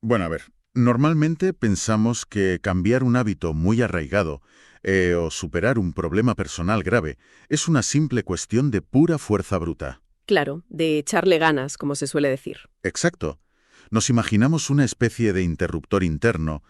Bueno, a ver, normalmente pensamos que cambiar un hábito muy arraigado o superar un problema personal grave es una simple cuestión de pura fuerza bruta. Claro, de echarle ganas, como se suele decir. Exacto. Nos imaginamos una especie de interruptor interno.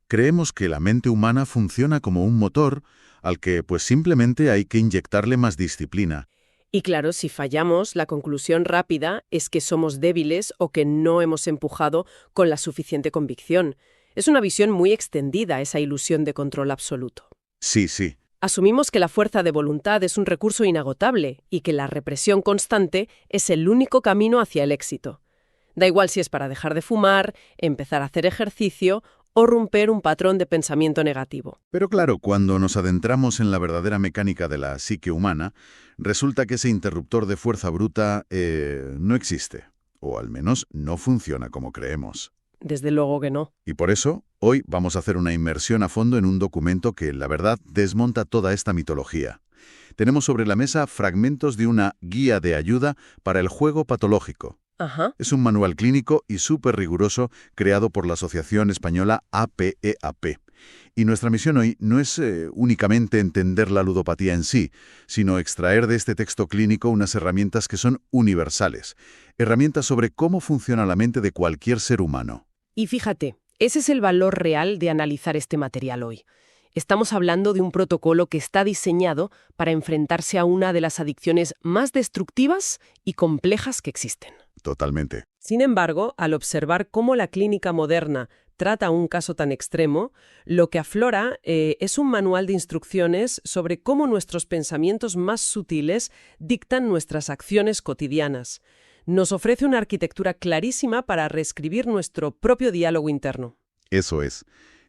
Creemos que la mente humana funciona como un motor al que pues simplemente hay que inyectarle más disciplina. Y claro, si fallamos, la conclusión rápida es que somos débiles o que no hemos empujado con la suficiente convicción. Es una visión muy extendida, esa ilusión de control absoluto. Sí, sí. Asumimos que la fuerza de voluntad es un recurso inagotable y que la represión constante es el único camino hacia el éxito. Da igual si es para dejar de fumar, empezar a hacer ejercicio o romper un patrón de pensamiento negativo. Pero claro, cuando nos adentramos en la verdadera mecánica de la psique humana, resulta que ese interruptor de fuerza bruta no existe, o al menos no funciona como creemos. Desde luego que no. Y por eso, hoy vamos a hacer una inmersión a fondo en un documento que, la verdad, desmonta toda esta mitología. Tenemos sobre la mesa fragmentos de una guía de ayuda para el juego patológico. Ajá. Es un manual clínico y súper riguroso creado por la Asociación Española APEAP. Y nuestra misión hoy no es únicamente entender la ludopatía en sí, sino extraer de este texto clínico unas herramientas que son universales, herramientas sobre cómo funciona la mente de cualquier ser humano. Y fíjate, ese es el valor real de analizar este material hoy. Estamos hablando de un protocolo que está diseñado para enfrentarse a una de las adicciones más destructivas y complejas que existen. Totalmente. Sin embargo, al observar cómo la clínica moderna trata un caso tan extremo, lo que aflora es un manual de instrucciones sobre cómo nuestros pensamientos más sutiles dictan nuestras acciones cotidianas. Nos ofrece una arquitectura clarísima para reescribir nuestro propio diálogo interno. Eso es.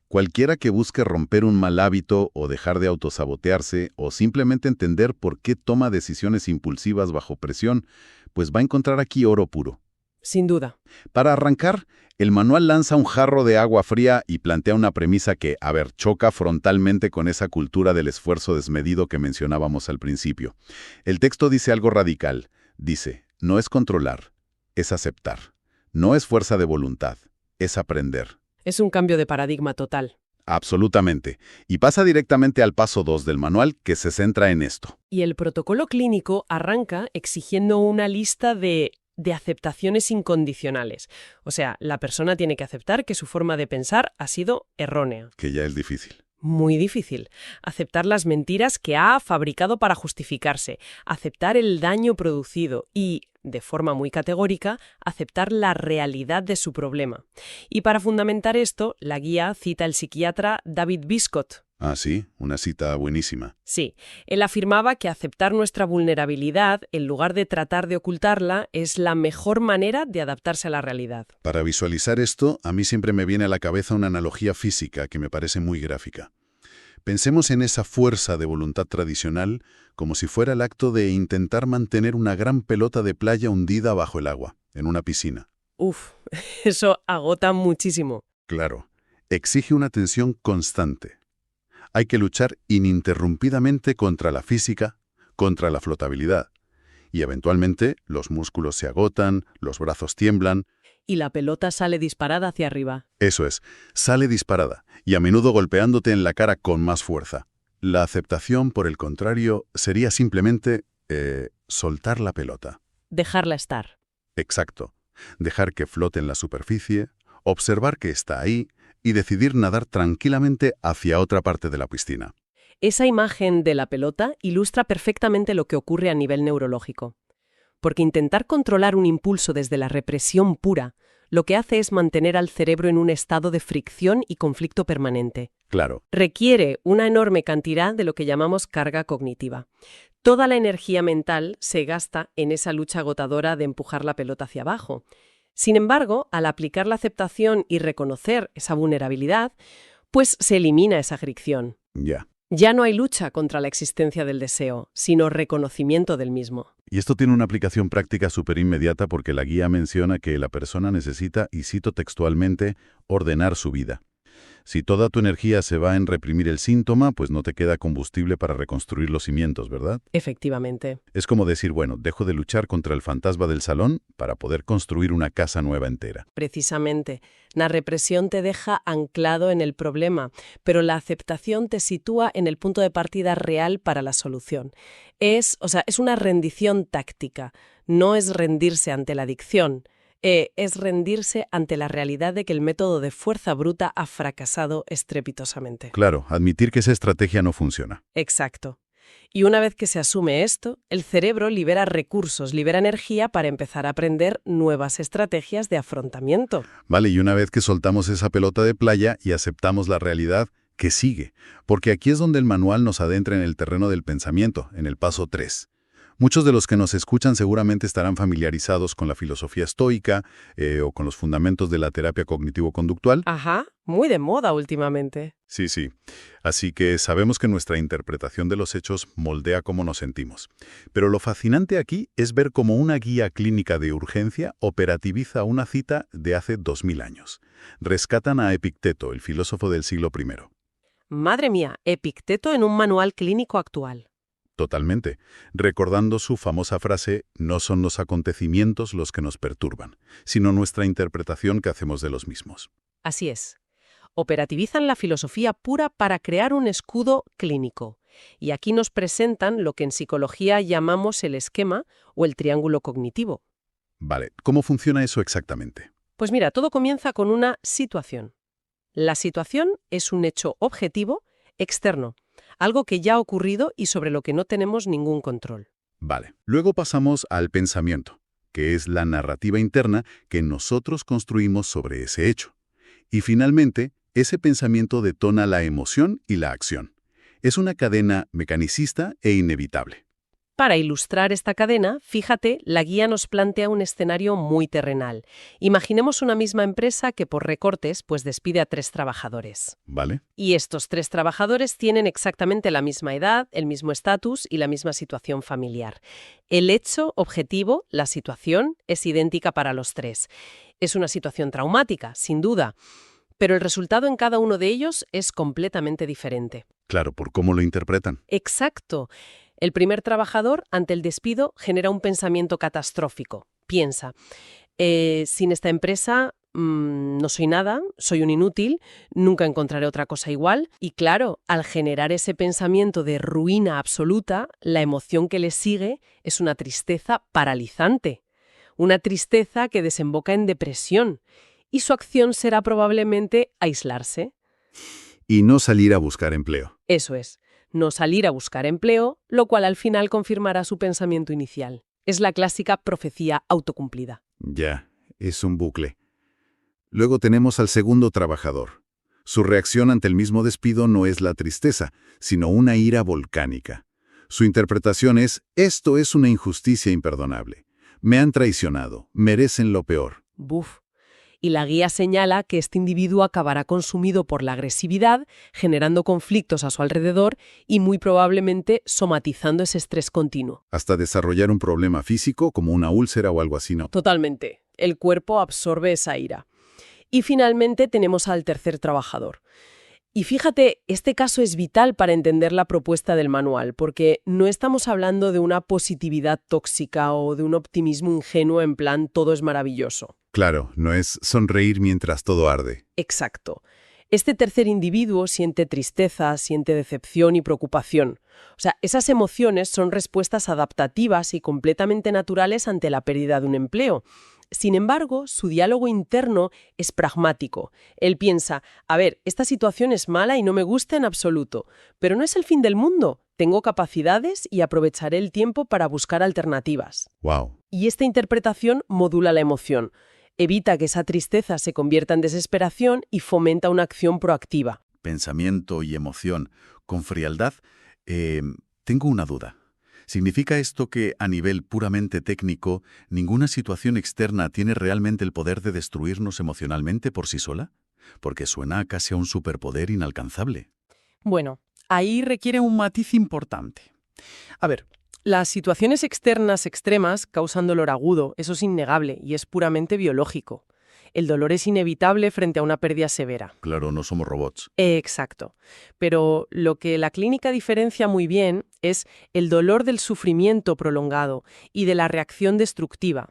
Cualquiera que busque romper un mal hábito o dejar de autosabotearse o simplemente entender por qué toma decisiones impulsivas bajo presión, pues va a encontrar aquí oro puro. Sin duda. Para arrancar, el manual lanza un jarro de agua fría y plantea una premisa que, choca frontalmente con esa cultura del esfuerzo desmedido que mencionábamos al principio. El texto dice algo radical. Dice, no es controlar, es aceptar. No es fuerza de voluntad, es aprender. Es un cambio de paradigma total. Absolutamente. Y pasa directamente al paso 2 del manual, que se centra en esto. Y el protocolo clínico arranca exigiendo una lista de aceptaciones incondicionales. O sea, la persona tiene que aceptar que su forma de pensar ha sido errónea. Que ya es difícil. Muy difícil. Aceptar las mentiras que ha fabricado para justificarse, aceptar el daño producido y, de forma muy categórica, aceptar la realidad de su problema. Y para fundamentar esto, la guía cita al psiquiatra David Biscott. Ah, sí, una cita buenísima. Sí, él afirmaba que aceptar nuestra vulnerabilidad, en lugar de tratar de ocultarla, es la mejor manera de adaptarse a la realidad. Para visualizar esto, a mí siempre me viene a la cabeza una analogía física que me parece muy gráfica. Pensemos en esa fuerza de voluntad tradicional como si fuera el acto de intentar mantener una gran pelota de playa hundida bajo el agua, en una piscina. Uf, eso agota muchísimo. Claro, exige una tensión constante. Hay que luchar ininterrumpidamente contra la física, contra la flotabilidad. Y eventualmente los músculos se agotan, los brazos tiemblan. Y la pelota sale disparada hacia arriba. Eso es, sale disparada, y a menudo golpeándote en la cara con más fuerza. La aceptación, por el contrario, sería simplemente soltar la pelota. Dejarla estar. Exacto. Dejar que flote en la superficie, observar que está ahí y decidir nadar tranquilamente hacia otra parte de la piscina. Esa imagen de la pelota ilustra perfectamente lo que ocurre a nivel neurológico. Porque intentar controlar un impulso desde la represión pura lo que hace es mantener al cerebro en un estado de fricción y conflicto permanente. Claro. Requiere una enorme cantidad de lo que llamamos carga cognitiva. Toda la energía mental se gasta en esa lucha agotadora de empujar la pelota hacia abajo. Sin embargo, al aplicar la aceptación y reconocer esa vulnerabilidad, pues se elimina esa fricción. Ya. Ya no hay lucha contra la existencia del deseo, sino reconocimiento del mismo. Y esto tiene una aplicación práctica súper inmediata porque la guía menciona que la persona necesita, y cito textualmente, ordenar su vida. Si toda tu energía se va en reprimir el síntoma, pues no te queda combustible para reconstruir los cimientos, ¿verdad? Efectivamente. Es como decir, bueno, dejo de luchar contra el fantasma del salón para poder construir una casa nueva entera. Precisamente. La represión te deja anclado en el problema, pero la aceptación te sitúa en el punto de partida real para la solución. Es una rendición táctica. No es rendirse ante la adicción. Es rendirse ante la realidad de que el método de fuerza bruta ha fracasado estrepitosamente. Claro, admitir que esa estrategia no funciona. Exacto. Y una vez que se asume esto, el cerebro libera recursos, libera energía para empezar a aprender nuevas estrategias de afrontamiento. Vale, y una vez que soltamos esa pelota de playa y aceptamos la realidad, ¿qué sigue? Porque aquí es donde el manual nos adentra en el terreno del pensamiento, en el paso 3. Muchos de los que nos escuchan seguramente estarán familiarizados con la filosofía estoica o con los fundamentos de la terapia cognitivo-conductual. Ajá, muy de moda últimamente. Sí, sí. Así que sabemos que nuestra interpretación de los hechos moldea cómo nos sentimos. Pero lo fascinante aquí es ver cómo una guía clínica de urgencia operativiza una cita de hace 2000 años. Rescatan a Epicteto, el filósofo del siglo I. Madre mía, Epicteto en un manual clínico actual. Totalmente, recordando su famosa frase, no son los acontecimientos los que nos perturban, sino nuestra interpretación que hacemos de los mismos. Así es. Operativizan la filosofía pura para crear un escudo clínico. Y aquí nos presentan lo que en psicología llamamos el esquema o el triángulo cognitivo. Vale, ¿cómo funciona eso exactamente? Pues mira, todo comienza con una situación. La situación es un hecho objetivo, externo, algo que ya ha ocurrido y sobre lo que no tenemos ningún control. Vale, luego pasamos al pensamiento, que es la narrativa interna que nosotros construimos sobre ese hecho. Y finalmente, ese pensamiento detona la emoción y la acción. Es una cadena mecanicista e inevitable. Para ilustrar esta cadena, fíjate, la guía nos plantea un escenario muy terrenal. Imaginemos una misma empresa que por recortes pues despide a 3 trabajadores. ¿Vale? Y estos 3 trabajadores tienen exactamente la misma edad, el mismo estatus y la misma situación familiar. El hecho objetivo, la situación, es idéntica para los 3. Es una situación traumática, sin duda, pero el resultado en cada uno de ellos es completamente diferente. Claro, por cómo lo interpretan. Exacto. El primer trabajador, ante el despido, genera un pensamiento catastrófico. Piensa, sin esta empresa no soy nada, soy un inútil, nunca encontraré otra cosa igual. Y claro, al generar ese pensamiento de ruina absoluta, la emoción que le sigue es una tristeza paralizante. Una tristeza que desemboca en depresión. Y su acción será probablemente aislarse. Y no salir a buscar empleo. Eso es. No salir a buscar empleo, lo cual al final confirmará su pensamiento inicial. Es la clásica profecía autocumplida. Ya, es un bucle. Luego tenemos al segundo trabajador. Su reacción ante el mismo despido no es la tristeza, sino una ira volcánica. Su interpretación es, esto es una injusticia imperdonable. Me han traicionado, merecen lo peor. Buf. Y la guía señala que este individuo acabará consumido por la agresividad, generando conflictos a su alrededor y muy probablemente somatizando ese estrés continuo. Hasta desarrollar un problema físico como una úlcera o algo así, ¿no? Totalmente. El cuerpo absorbe esa ira. Y finalmente tenemos al tercer trabajador. Y fíjate, este caso es vital para entender la propuesta del manual, porque no estamos hablando de una positividad tóxica o de un optimismo ingenuo en plan todo es maravilloso. Claro, no es sonreír mientras todo arde. Exacto. Este tercer individuo siente tristeza, siente decepción y preocupación. O sea, esas emociones son respuestas adaptativas y completamente naturales ante la pérdida de un empleo. Sin embargo, su diálogo interno es pragmático. Él piensa, a ver, esta situación es mala y no me gusta en absoluto, pero no es el fin del mundo. Tengo capacidades y aprovecharé el tiempo para buscar alternativas. Wow. Y esta interpretación modula la emoción. Evita que esa tristeza se convierta en desesperación y fomenta una acción proactiva. Pensamiento y emoción con frialdad. Tengo una duda. ¿Significa esto que, a nivel puramente técnico, ninguna situación externa tiene realmente el poder de destruirnos emocionalmente por sí sola? Porque suena casi a un superpoder inalcanzable. Bueno, ahí requiere un matiz importante. A ver, las situaciones externas extremas causan dolor agudo, eso es innegable y es puramente biológico. El dolor es inevitable frente a una pérdida severa. Claro, no somos robots. Exacto. Pero lo que la clínica diferencia muy bien es el dolor del sufrimiento prolongado y de la reacción destructiva.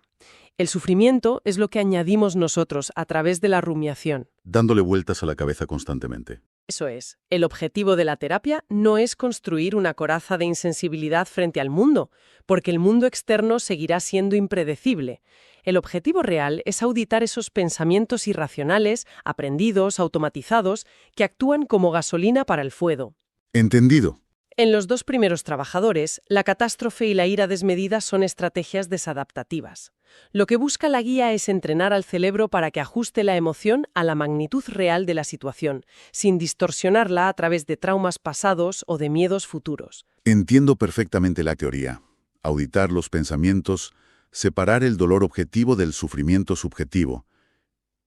El sufrimiento es lo que añadimos nosotros a través de la rumiación. Dándole vueltas a la cabeza constantemente. Eso es. El objetivo de la terapia no es construir una coraza de insensibilidad frente al mundo, porque el mundo externo seguirá siendo impredecible. El objetivo real es auditar esos pensamientos irracionales, aprendidos, automatizados, que actúan como gasolina para el fuego. Entendido. En los dos primeros trabajadores, la catástrofe y la ira desmedida son estrategias desadaptativas. Lo que busca la guía es entrenar al cerebro para que ajuste la emoción a la magnitud real de la situación, sin distorsionarla a través de traumas pasados o de miedos futuros. Entiendo perfectamente la teoría. Auditar los pensamientos, separar el dolor objetivo del sufrimiento subjetivo.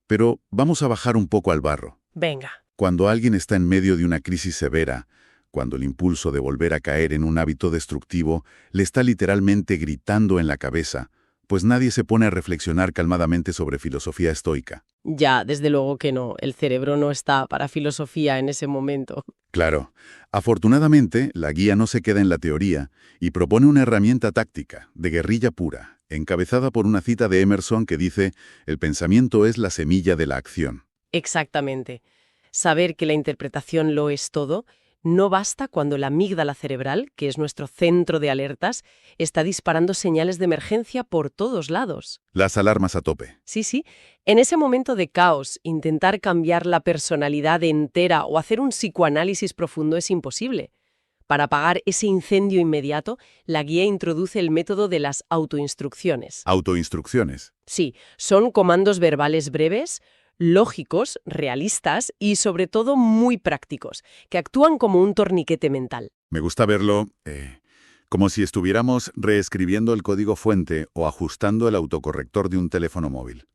Pero vamos a bajar un poco al barro. Venga. Cuando alguien está en medio de una crisis severa, cuando el impulso de volver a caer en un hábito destructivo le está literalmente gritando en la cabeza, pues nadie se pone a reflexionar calmadamente sobre filosofía estoica. Ya, desde luego que no. El cerebro no está para filosofía en ese momento. Claro, afortunadamente, la guía no se queda en la teoría y propone una herramienta táctica, de guerrilla pura, encabezada por una cita de Emerson que dice: «El pensamiento es la semilla de la acción». Exactamente. Saber que la interpretación lo es todo no basta cuando la amígdala cerebral, que es nuestro centro de alertas, está disparando señales de emergencia por todos lados. Las alarmas a tope. Sí. En ese momento de caos, intentar cambiar la personalidad entera o hacer un psicoanálisis profundo es imposible. Para apagar ese incendio inmediato, la guía introduce el método de las autoinstrucciones. Autoinstrucciones. Sí, son comandos verbales breves, lógicos, realistas y, sobre todo, muy prácticos, que actúan como un torniquete mental. Me gusta verlo como si estuviéramos reescribiendo el código fuente o ajustando el autocorrector de un teléfono móvil.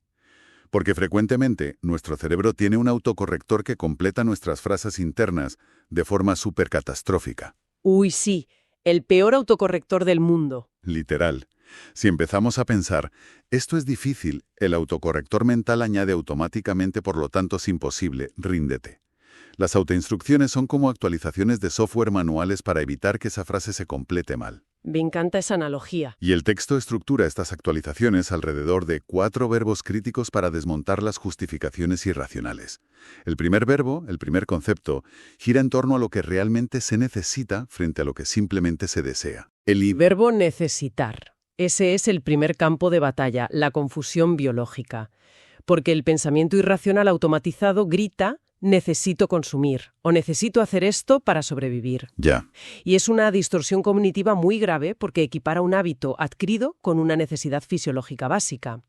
Porque frecuentemente nuestro cerebro tiene un autocorrector que completa nuestras frases internas de forma súper catastrófica. Uy, sí, el peor autocorrector del mundo. Literal. Si empezamos a pensar, esto es difícil, el autocorrector mental añade automáticamente, por lo tanto es imposible, ríndete. Las autoinstrucciones son como actualizaciones de software manuales para evitar que esa frase se complete mal. Me encanta esa analogía. Y el texto estructura estas actualizaciones alrededor de 4 verbos críticos para desmontar las justificaciones irracionales. El primer verbo, el primer concepto, gira en torno a lo que realmente se necesita frente a lo que simplemente se desea. El verbo necesitar. Ese es el primer campo de batalla, la confusión biológica. Porque el pensamiento irracional automatizado grita: necesito consumir o necesito hacer esto para sobrevivir. Ya. Y es una distorsión cognitiva muy grave porque equipara un hábito adquirido con una necesidad fisiológica básica.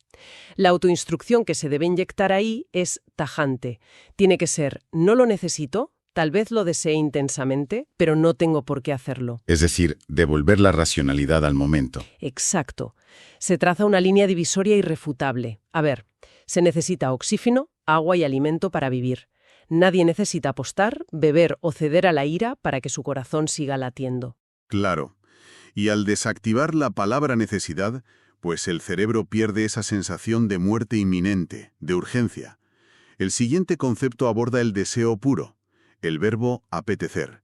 La autoinstrucción que se debe inyectar ahí es tajante. Tiene que ser: no lo necesito, tal vez lo desee intensamente, pero no tengo por qué hacerlo. Es decir, devolver la racionalidad al momento. Exacto. Se traza una línea divisoria irrefutable. A ver, se necesita oxígeno, agua y alimento para vivir. Nadie necesita apostar, beber o ceder a la ira para que su corazón siga latiendo. Claro. Y al desactivar la palabra necesidad, pues el cerebro pierde esa sensación de muerte inminente, de urgencia. El siguiente concepto aborda el deseo puro, el verbo apetecer.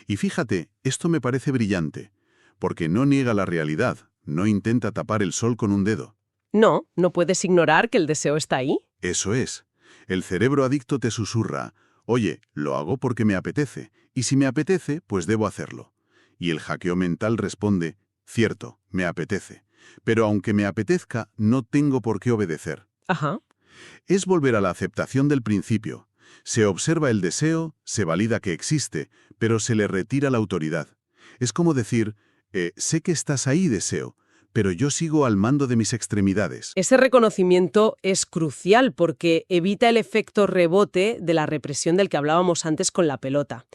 Y fíjate, esto me parece brillante, porque no niega la realidad, no intenta tapar el sol con un dedo. No puedes ignorar que el deseo está ahí. Eso es. El cerebro adicto te susurra: oye, lo hago porque me apetece, y si me apetece, pues debo hacerlo. Y el hackeo mental responde: cierto, me apetece, pero aunque me apetezca, no tengo por qué obedecer. Ajá. Es volver a la aceptación del principio. Se observa el deseo, se valida que existe, pero se le retira la autoridad. Es como decir: sé que estás ahí, deseo, pero yo sigo al mando de mis extremidades. Ese reconocimiento es crucial porque evita el efecto rebote de la represión del que hablábamos antes con la pelota.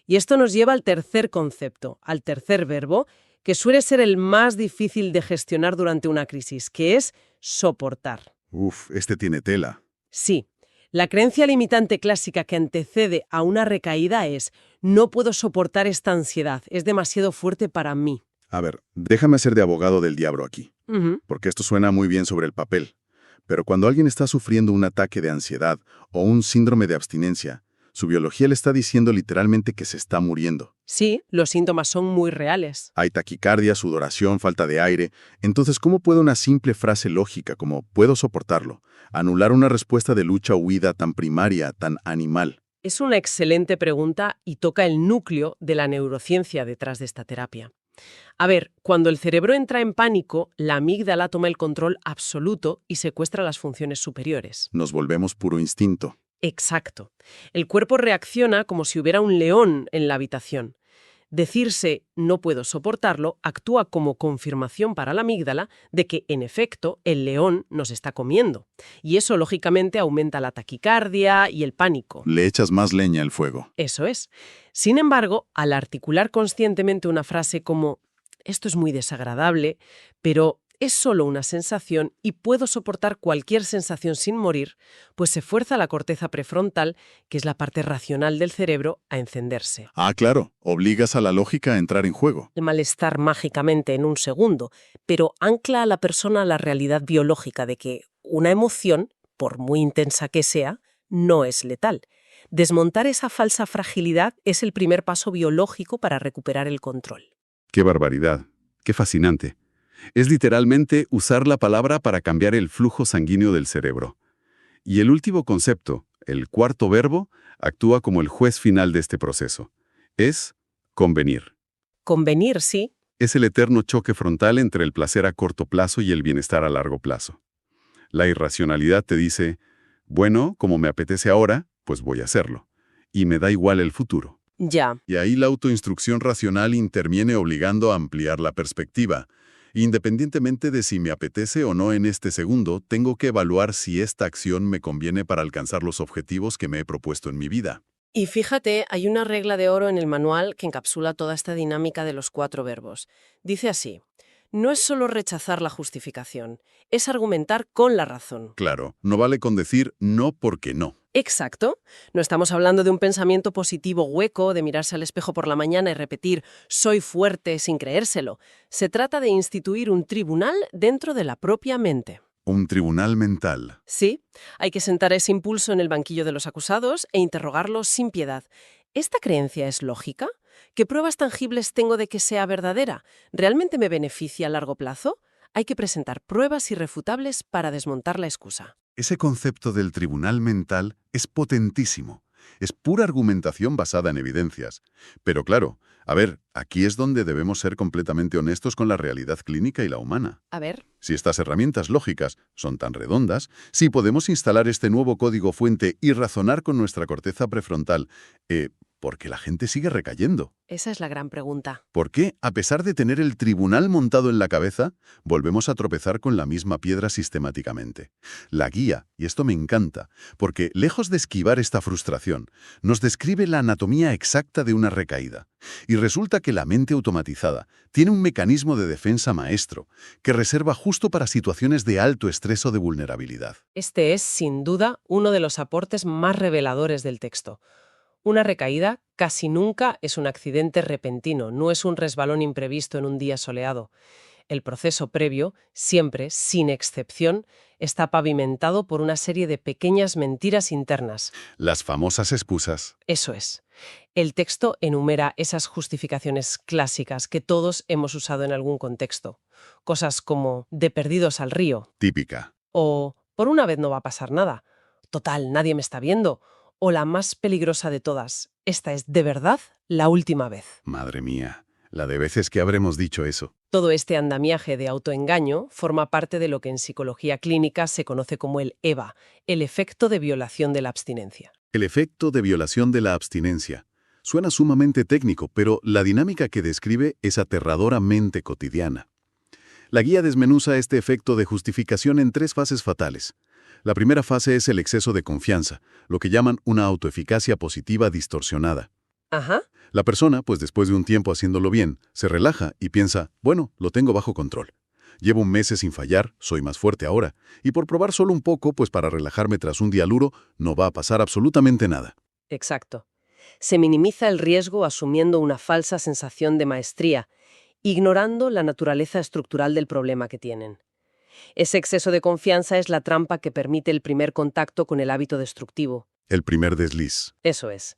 Y esto nos lleva al tercer concepto, al tercer verbo, que suele ser el más difícil de gestionar durante una crisis, que es soportar. Este tiene tela. Sí. La creencia limitante clásica que antecede a una recaída es: no puedo soportar esta ansiedad, es demasiado fuerte para mí. A ver, déjame ser de abogado del diablo aquí, Ujú. porque esto suena muy bien sobre el papel. Pero cuando alguien está sufriendo un ataque de ansiedad o un síndrome de abstinencia, su biología le está diciendo literalmente que se está muriendo. Sí, los síntomas son muy reales. Hay taquicardia, sudoración, falta de aire. Entonces, ¿cómo puede una simple frase lógica como «puedo soportarlo» anular una respuesta de lucha o huida tan primaria, tan animal? Es una excelente pregunta y toca el núcleo de la neurociencia detrás de esta terapia. A ver, cuando el cerebro entra en pánico, la amígdala toma el control absoluto y secuestra las funciones superiores. Nos volvemos puro instinto. Exacto. El cuerpo reacciona como si hubiera un león en la habitación. Decirse «no puedo soportarlo» actúa como confirmación para la amígdala de que, en efecto, el león nos está comiendo. Y eso, lógicamente, aumenta la taquicardia y el pánico. Le echas más leña al fuego. Eso es. Sin embargo, al articular conscientemente una frase como «esto es muy desagradable, pero es solo una sensación y puedo soportar cualquier sensación sin morir», pues se fuerza la corteza prefrontal, que es la parte racional del cerebro, a encenderse. Ah, claro. Obligas a la lógica a entrar en juego. El malestar mágicamente en un segundo, pero ancla a la persona a la realidad biológica de que una emoción, por muy intensa que sea, no es letal. Desmontar esa falsa fragilidad es el primer paso biológico para recuperar el control. ¡Qué barbaridad! ¡Qué fascinante! Es literalmente usar la palabra para cambiar el flujo sanguíneo del cerebro. Y el último concepto, el cuarto verbo, actúa como el juez final de este proceso. Es convenir. Convenir, sí. Es el eterno choque frontal entre el placer a corto plazo y el bienestar a largo plazo. La irracionalidad te dice, bueno, como me apetece ahora, pues voy a hacerlo. Y me da igual el futuro. Ya. Y ahí la autoinstrucción racional interviene obligando a ampliar la perspectiva. Independientemente de si me apetece o no en este segundo, tengo que evaluar si esta acción me conviene para alcanzar los objetivos que me he propuesto en mi vida. Y fíjate, hay una regla de oro en el manual que encapsula toda esta dinámica de los 4 verbos. Dice así: no es solo rechazar la justificación, es argumentar con la razón. Claro, no vale con decir no porque no. Exacto. No estamos hablando de un pensamiento positivo hueco, de mirarse al espejo por la mañana y repetir «soy fuerte» sin creérselo. Se trata de instituir un tribunal dentro de la propia mente. Un tribunal mental. Sí, hay que sentar ese impulso en el banquillo de los acusados e interrogarlo sin piedad. ¿Esta creencia es lógica? ¿Qué pruebas tangibles tengo de que sea verdadera? ¿Realmente me beneficia a largo plazo? Hay que presentar pruebas irrefutables para desmontar la excusa. Ese concepto del tribunal mental es potentísimo. Es pura argumentación basada en evidencias. Pero claro, a ver, aquí es donde debemos ser completamente honestos con la realidad clínica y la humana. A ver. Si estas herramientas lógicas son tan redondas, si podemos instalar este nuevo código fuente y razonar con nuestra corteza prefrontal, ¿por qué la gente sigue recayendo? Esa es la gran pregunta. ¿Por qué, a pesar de tener el tribunal montado en la cabeza, volvemos a tropezar con la misma piedra sistemáticamente? La guía, y esto me encanta, porque lejos de esquivar esta frustración, nos describe la anatomía exacta de una recaída. Y resulta que la mente automatizada tiene un mecanismo de defensa maestro que reserva justo para situaciones de alto estrés o de vulnerabilidad. Este es, sin duda, uno de los aportes más reveladores del texto. Una recaída casi nunca es un accidente repentino, no es un resbalón imprevisto en un día soleado. El proceso previo, siempre, sin excepción, está pavimentado por una serie de pequeñas mentiras internas. Las famosas excusas. Eso es. El texto enumera esas justificaciones clásicas que todos hemos usado en algún contexto. Cosas como «de perdidos al río» Típica. o «por una vez no va a pasar nada», «total, nadie me está viendo», o la más peligrosa de todas, «esta es de verdad la última vez». Madre mía, la de veces que habremos dicho eso. Todo este andamiaje de autoengaño forma parte de lo que en psicología clínica se conoce como el EVA, el efecto de violación de la abstinencia. El efecto de violación de la abstinencia. Suena sumamente técnico, pero la dinámica que describe es aterradoramente cotidiana. La guía desmenuza este efecto de justificación en 3 fases fatales. La primera fase es el exceso de confianza, lo que llaman una autoeficacia positiva distorsionada. Ajá. La persona, pues después de un tiempo haciéndolo bien, se relaja y piensa, bueno, lo tengo bajo control. Llevo meses sin fallar, soy más fuerte ahora, y por probar solo un poco, pues para relajarme tras un día duro, no va a pasar absolutamente nada. Exacto. Se minimiza el riesgo asumiendo una falsa sensación de maestría, ignorando la naturaleza estructural del problema que tienen. Ese exceso de confianza es la trampa que permite el primer contacto con el hábito destructivo. El primer desliz. Eso es.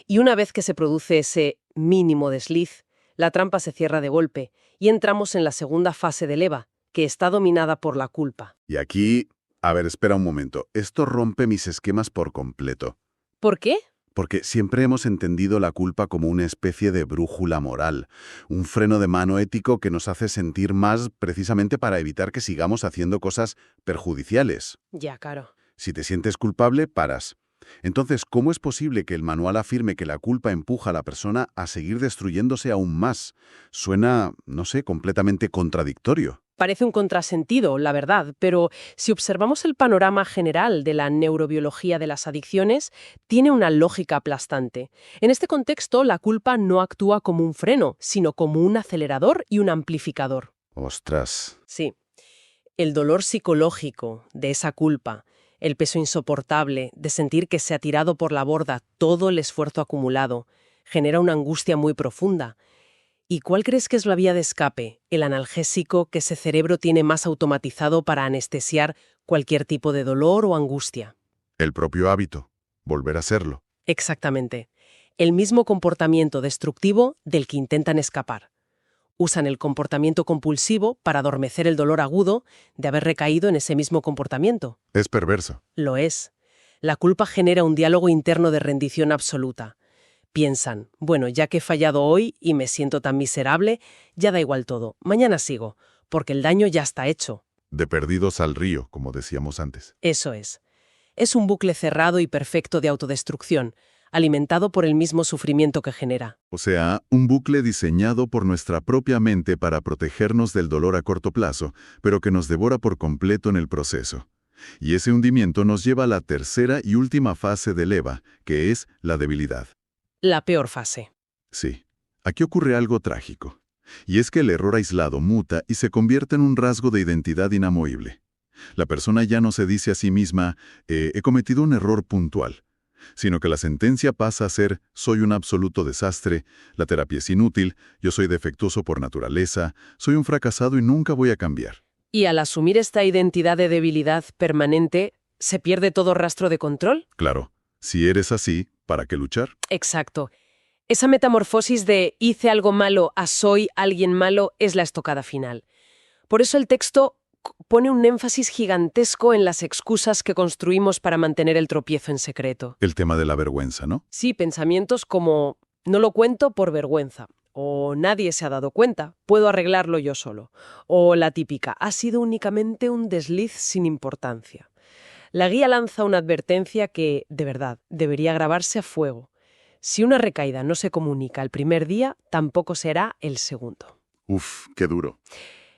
Y una vez que se produce ese mínimo desliz, la trampa se cierra de golpe y entramos en la segunda fase del EVA, que está dominada por la culpa. Y aquí, a ver, espera un momento. Esto rompe mis esquemas por completo. ¿Por qué? Porque siempre hemos entendido la culpa como una especie de brújula moral, un freno de mano ético que nos hace sentir más precisamente para evitar que sigamos haciendo cosas perjudiciales. Ya, claro. Si te sientes culpable, paras. Entonces, ¿cómo es posible que el manual afirme que la culpa empuja a la persona a seguir destruyéndose aún más? Suena, no sé, completamente contradictorio. Parece un contrasentido, la verdad, pero si observamos el panorama general de la neurobiología de las adicciones, tiene una lógica aplastante. En este contexto, la culpa no actúa como un freno, sino como un acelerador y un amplificador. Ostras. Sí. El dolor psicológico de esa culpa, el peso insoportable de sentir que se ha tirado por la borda todo el esfuerzo acumulado, genera una angustia muy profunda. ¿Y cuál crees que es la vía de escape? El analgésico que ese cerebro tiene más automatizado para anestesiar cualquier tipo de dolor o angustia. El propio hábito. Volver a hacerlo. Exactamente. El mismo comportamiento destructivo del que intentan escapar. Usan el comportamiento compulsivo para adormecer el dolor agudo de haber recaído en ese mismo comportamiento. Es perverso. Lo es. La culpa genera un diálogo interno de rendición absoluta. Piensan, bueno, ya que he fallado hoy y me siento tan miserable, ya da igual todo, mañana sigo, porque el daño ya está hecho. De perdidos al río, como decíamos antes. Eso es. Es un bucle cerrado y perfecto de autodestrucción, alimentado por el mismo sufrimiento que genera. O sea, un bucle diseñado por nuestra propia mente para protegernos del dolor a corto plazo, pero que nos devora por completo en el proceso. Y ese hundimiento nos lleva a la tercera y última fase del EVA, que es la debilidad. La peor fase. Sí, aquí ocurre algo trágico. Y es que el error aislado muta y se convierte en un rasgo de identidad inamovible. La persona ya no se dice a sí misma, he cometido un error puntual, sino que la sentencia pasa a ser, soy un absoluto desastre, la terapia es inútil, yo soy defectuoso por naturaleza, soy un fracasado y nunca voy a cambiar. Y al asumir esta identidad de debilidad permanente, ¿se pierde todo rastro de control? Claro, si eres así, ¿para qué luchar? Exacto. Esa metamorfosis de hice algo malo a soy alguien malo es la estocada final. Por eso el texto pone un énfasis gigantesco en las excusas que construimos para mantener el tropiezo en secreto. El tema de la vergüenza, ¿no? Sí, pensamientos como no lo cuento por vergüenza, o nadie se ha dado cuenta, puedo arreglarlo yo solo, o la típica, ha sido únicamente un desliz sin importancia. La guía lanza una advertencia que, de verdad, debería grabarse a fuego. Si una recaída no se comunica el primer día, tampoco será el segundo. Uf, qué duro.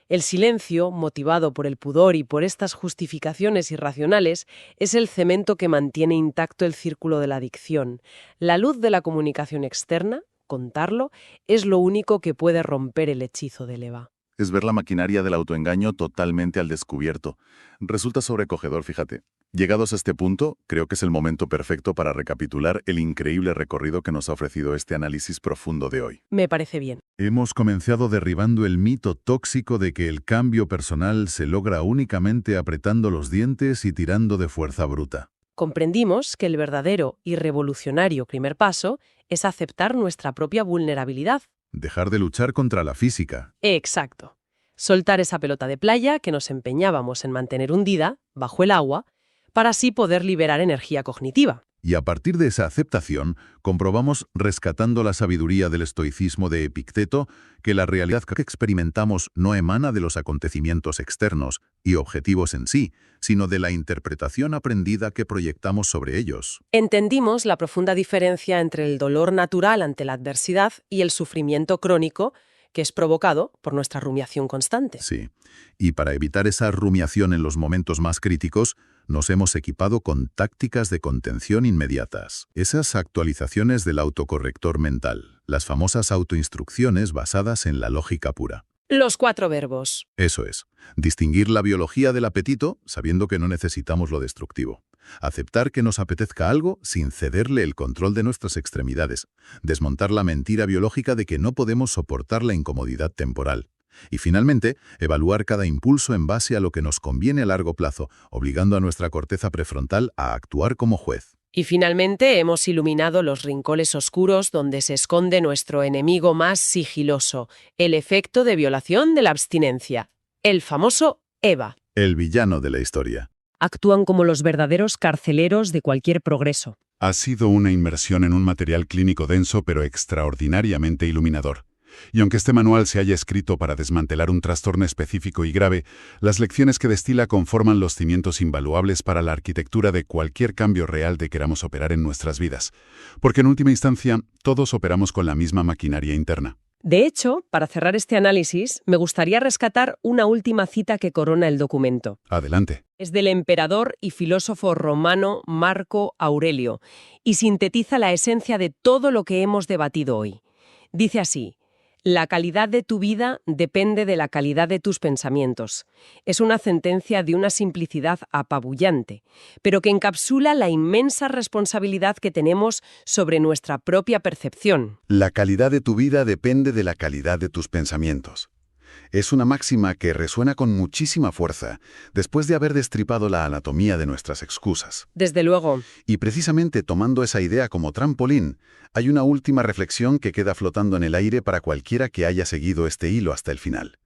El silencio, motivado por el pudor y por estas justificaciones irracionales, es el cemento que mantiene intacto el círculo de la adicción. La luz de la comunicación externa, contarlo, es lo único que puede romper el hechizo del EVA. Es ver la maquinaria del autoengaño totalmente al descubierto. Resulta sobrecogedor, fíjate. Llegados a este punto, creo que es el momento perfecto para recapitular el increíble recorrido que nos ha ofrecido este análisis profundo de hoy. Me parece bien. Hemos comenzado derribando el mito tóxico de que el cambio personal se logra únicamente apretando los dientes y tirando de fuerza bruta. Comprendimos que el verdadero y revolucionario primer paso es aceptar nuestra propia vulnerabilidad. Dejar de luchar contra la física. Exacto. Soltar esa pelota de playa que nos empeñábamos en mantener hundida, bajo el agua, para así poder liberar energía cognitiva. Y a partir de esa aceptación, comprobamos, rescatando la sabiduría del estoicismo de Epicteto, que la realidad que experimentamos no emana de los acontecimientos externos y objetivos en sí, sino de la interpretación aprendida que proyectamos sobre ellos. Entendimos la profunda diferencia entre el dolor natural ante la adversidad y el sufrimiento crónico que es provocado por nuestra rumiación constante. Sí, y para evitar esa rumiación en los momentos más críticos, nos hemos equipado con tácticas de contención inmediatas. Esas actualizaciones del autocorrector mental, las famosas autoinstrucciones basadas en la lógica pura. Los 4 verbos. Eso es, distinguir la biología del apetito sabiendo que no necesitamos lo destructivo. Aceptar que nos apetezca algo sin cederle el control de nuestras extremidades. Desmontar la mentira biológica de que no podemos soportar la incomodidad temporal. Y finalmente, evaluar cada impulso en base a lo que nos conviene a largo plazo, obligando a nuestra corteza prefrontal a actuar como juez. Y finalmente hemos iluminado los rincones oscuros donde se esconde nuestro enemigo más sigiloso, el efecto de violación de la abstinencia, el famoso EVA. El villano de la historia. Actúan como los verdaderos carceleros de cualquier progreso. Ha sido una inmersión en un material clínico denso pero extraordinariamente iluminador. Y aunque este manual se haya escrito para desmantelar un trastorno específico y grave, las lecciones que destila conforman los cimientos invaluables para la arquitectura de cualquier cambio real de queramos operar en nuestras vidas. Porque en última instancia, todos operamos con la misma maquinaria interna. De hecho, para cerrar este análisis, me gustaría rescatar una última cita que corona el documento. Adelante. Es del emperador y filósofo romano Marco Aurelio, y sintetiza la esencia de todo lo que hemos debatido hoy. Dice así: la calidad de tu vida depende de la calidad de tus pensamientos. Es una sentencia de una simplicidad apabullante, pero que encapsula la inmensa responsabilidad que tenemos sobre nuestra propia percepción. La calidad de tu vida depende de la calidad de tus pensamientos. Es una máxima que resuena con muchísima fuerza después de haber destripado la anatomía de nuestras excusas. Desde luego. Y precisamente tomando esa idea como trampolín, hay una última reflexión que queda flotando en el aire para cualquiera que haya seguido este hilo hasta el final.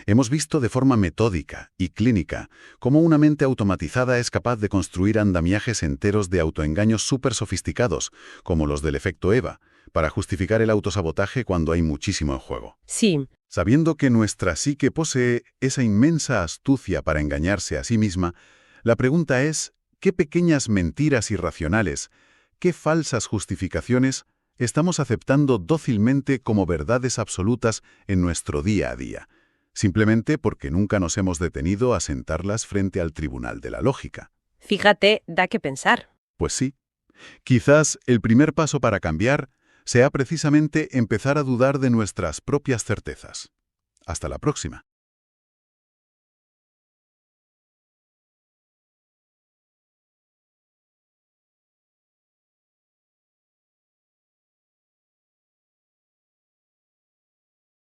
Hemos visto de forma metódica y clínica cómo una mente automatizada es capaz de construir andamiajes enteros de autoengaños súper sofisticados, como los del efecto EVA, para justificar el autosabotaje cuando hay muchísimo en juego. Sí. Sabiendo que nuestra psique posee esa inmensa astucia para engañarse a sí misma, la pregunta es, ¿qué pequeñas mentiras irracionales, qué falsas justificaciones estamos aceptando dócilmente como verdades absolutas en nuestro día a día, simplemente porque nunca nos hemos detenido a sentarlas frente al tribunal de la lógica? Fíjate, da que pensar. Pues sí. Quizás el primer paso para cambiar sea precisamente empezar a dudar de nuestras propias certezas. Hasta la próxima.